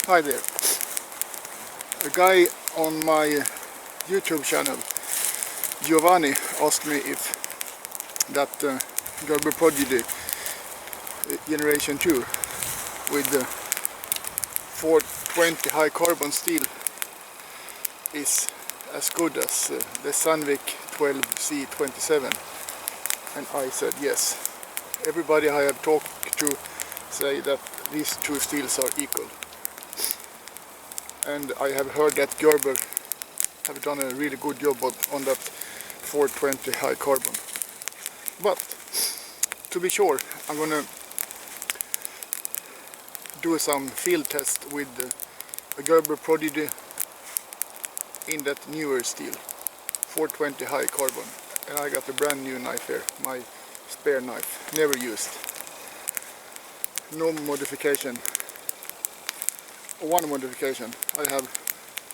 Hi there. A guy on my YouTube channel, Giovanni, asked me if that gerber prodigy generation 2 with the 420 high carbon steel is as good as the Sandvik 12C27, and I said yes. Everybody I have talked to say that these two steels are equal, and I have heard that Gerber have done a really good job on that 420 high carbon. But to be sure, I'm gonna do some field test with a Gerber Prodigy in that newer steel, 420 high carbon. And I got a brand new knife here, my spare knife, never used. No modification. One modification, I have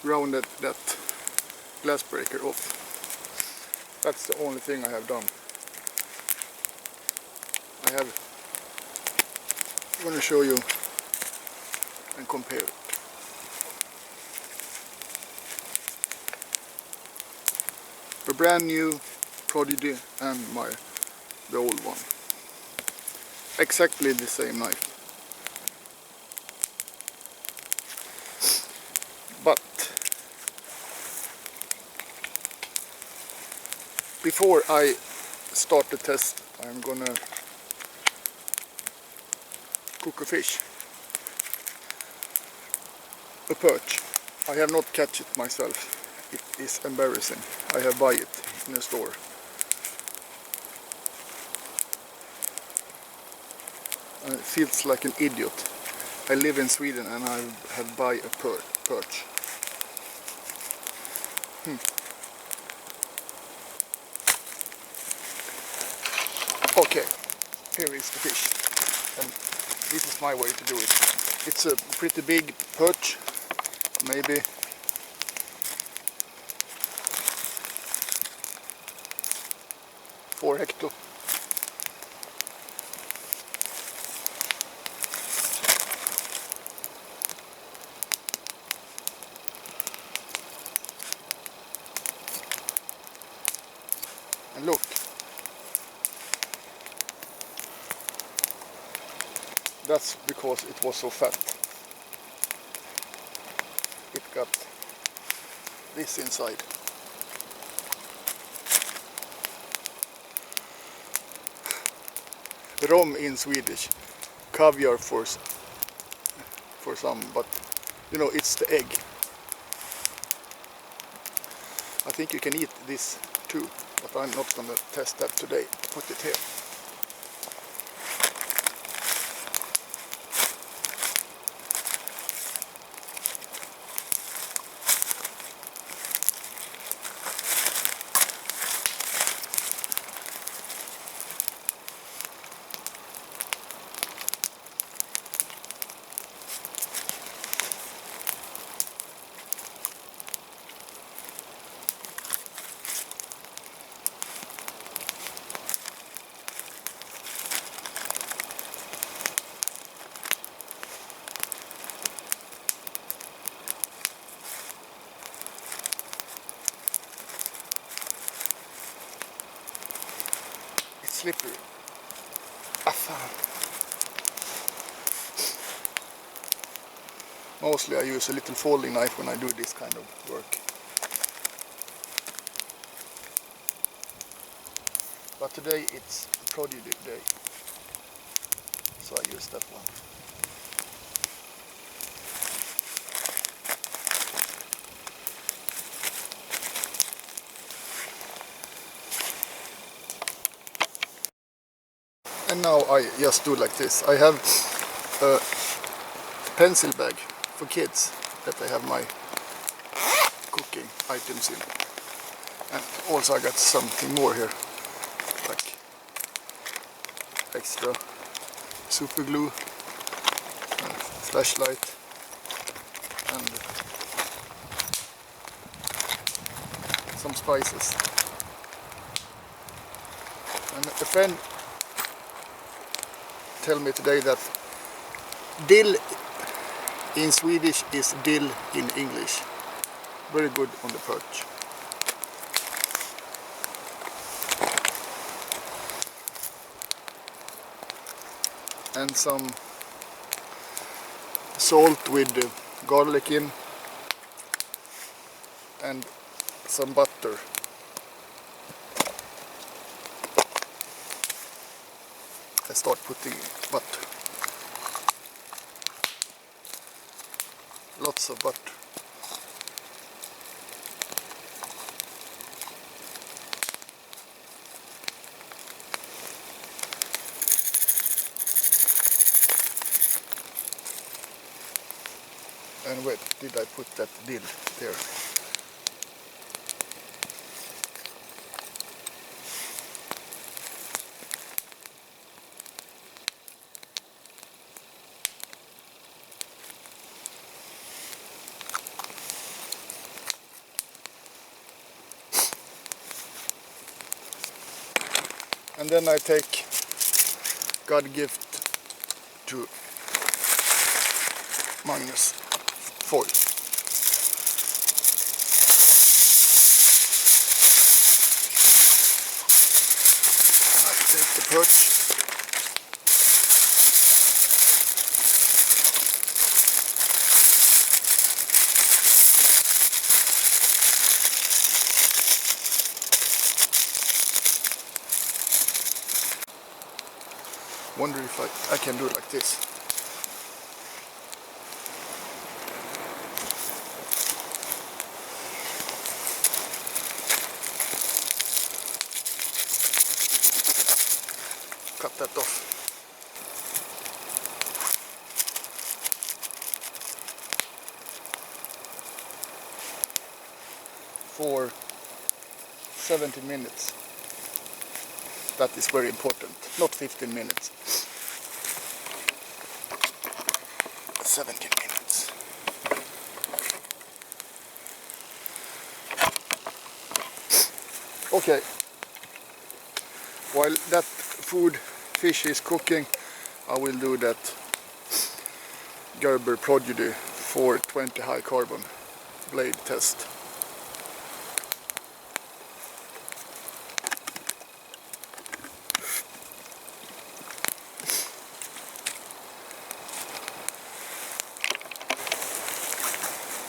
rounded that glass breaker off. That's the only thing I have done. I'm going to show you and compare it. The brand new Prodigy and the old one. Exactly the same knife. But before I start the test, I'm gonna cook a fish. A perch. I have not catch it myself. It is embarrassing. I have buy it in a store. It feels like an idiot. I live in Sweden and I have buy a perch. Okay, here is the fish, and this is my way to do it. It's a pretty big perch, maybe 4 hecto. And look, that's because it was so fat. It got this inside. Rom in Swedish, caviar for some, but you know, it's the egg. I think you can eat this too, but I'm not gonna test that today. Put it here. Slippery. Mostly I use a little folding knife when I do this kind of work. But today it's Prodigy day, so I use that one. And now I just do like this. I have a pencil bag for kids that I have my cooking items in. And also I got something more here, like extra super glue, flashlight, and some spices. And a friend tell me today that dill in Swedish is dill in English. Very good on the perch. And some salt with garlic in, and some butter. I start putting butter. Lots of butter. And where did I put that dill? There. And then I take God gift to Magnus foil. I take the perch. Wonder if I can do it like this. Cut that off. For 70 minutes. That is very important. Not 15 minutes. 17 minutes. Okay. While that fish is cooking, I will do that Gerber Prodigy 420 high carbon blade test.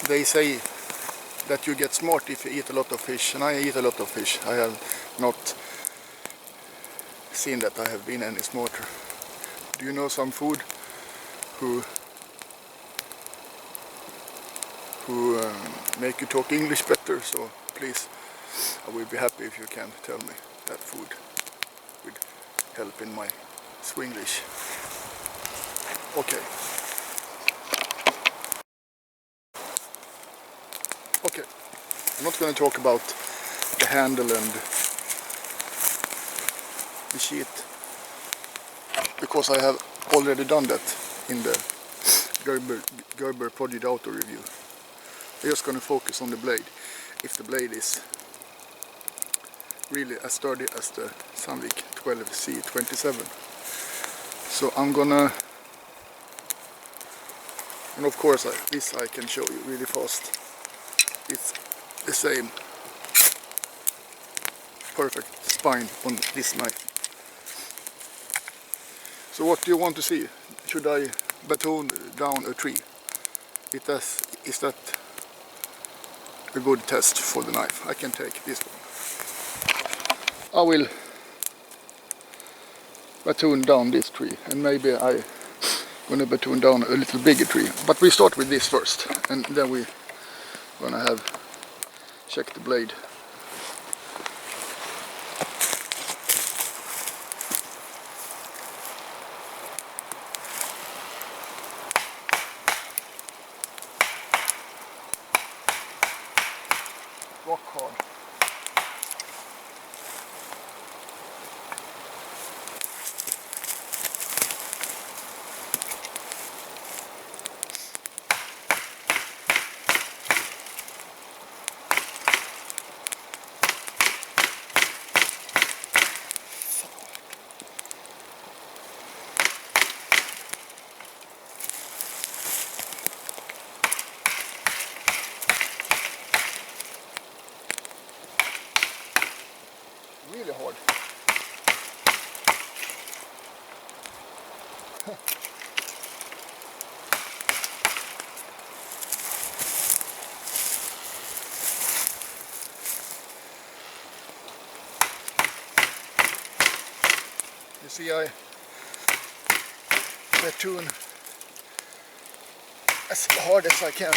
They say that you get smart if you eat a lot of fish, and I eat a lot of fish. I have not seen that I have been any smarter. Do you know some food who make you talk English better? So please, I will be happy if you can tell me that food would help in my Swinglish. Okay. Okay, I'm not going to talk about the handle and the sheet, because I have already done that in the Gerber Prodigy Auto review. I'm just going to focus on the blade. If the blade is really as sturdy as the Sandvik 12C27. So I'm gonna, and of course this I can show you really fast. It's the same perfect spine on this knife. So what do you want to see? Should I baton down a tree? Is that a good test for the knife? I can take this one. I will baton down this tree, and maybe I'm gonna baton down a little bigger tree. But we start with this first, and then we gonna have check the blade. Rock hard. really hard. You see, I platoon as hard as I can.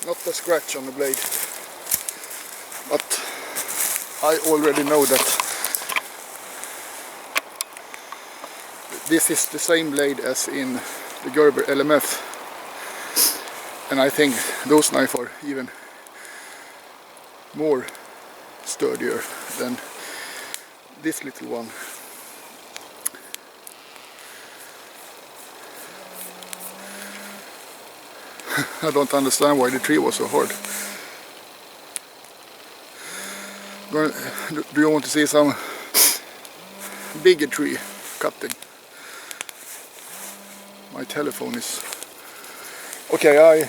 Not a scratch on the blade, but I already know that this is the same blade as in the Gerber LMF, and I think those knives are even more sturdier than this little one. I don't understand why the tree was so hard. Do you want to see some bigger tree cutting? My telephone is... Okay, I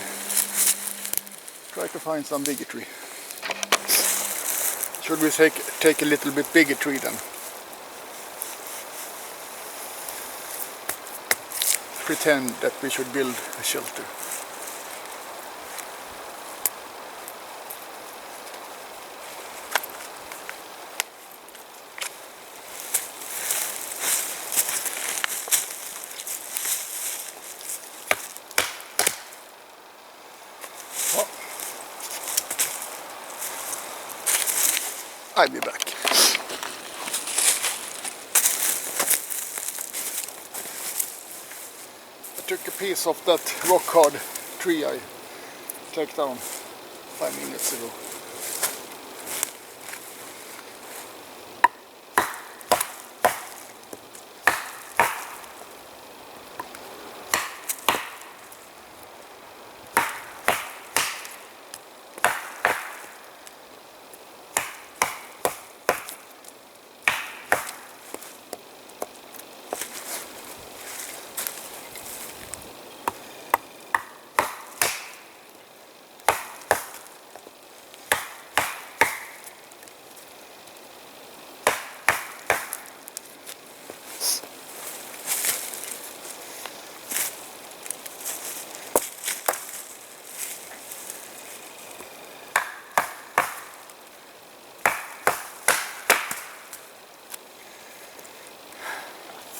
try to find some bigger tree. Should we take a little bit bigger tree then? Pretend that we should build a shelter. I'll be back. I took a piece of that rock hard tree I took down 5 minutes ago.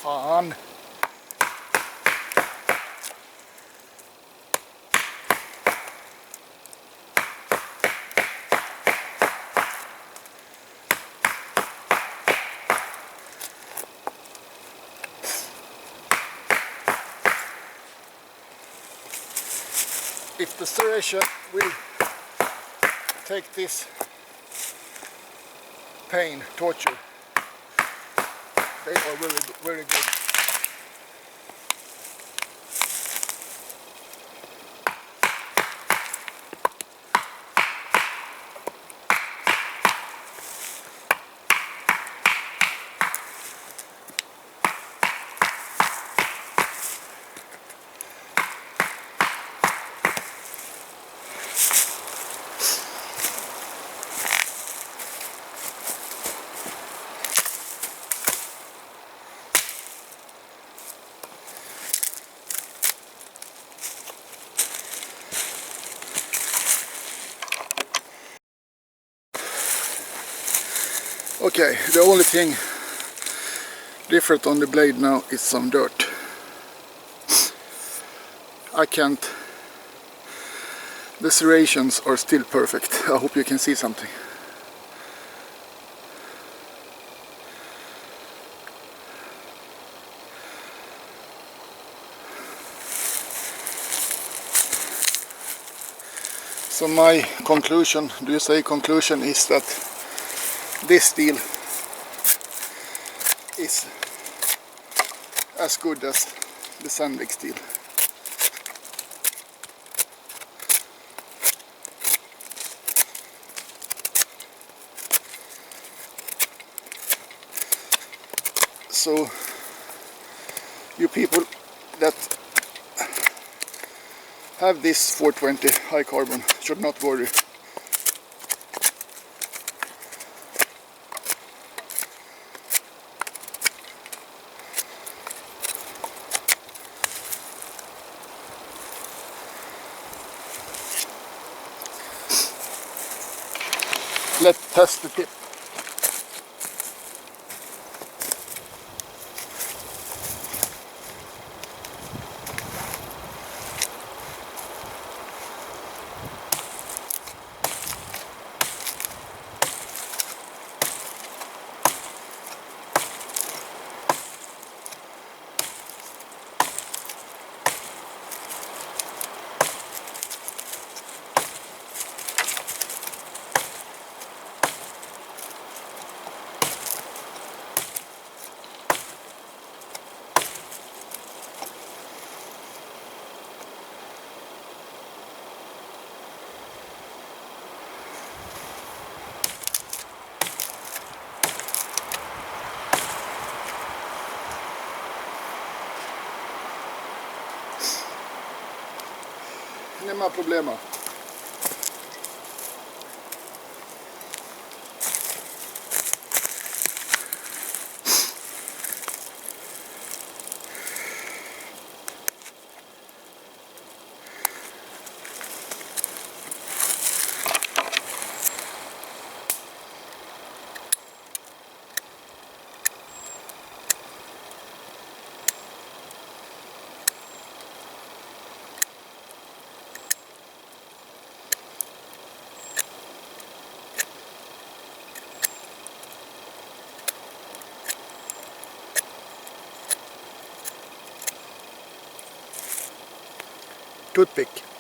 Fan. If the serration will take this pain, torture, they are very good. Okay, the only thing different on the blade now is some dirt. I can't... The serrations are still perfect. I hope you can see something. So my conclusion, do you say conclusion, is that this steel is as good as the Sandvik steel. So you people that have this 420 high carbon should not worry. Let's test the tip. Nie ma problema. Toothpick.